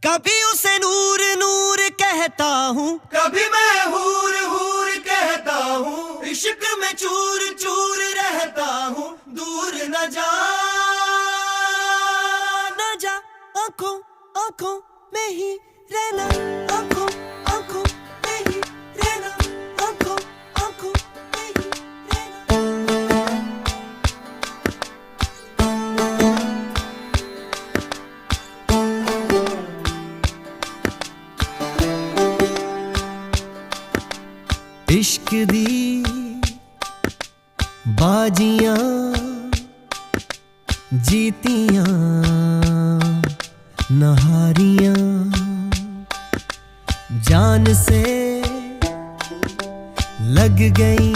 कभी उसे नूर नूर कहता हूँ, कभी मैं हूर हूर कहता हूँ, इश्क में चूर चूर रहता हूँ। दूर न जा न जा, आंखों आंखों में ही रहना, आंखों आंखों में ही रहना, आंखों आंखों में ही रहना। इश्क दी बाजियां जीतियां नहारियां, जान से लग गई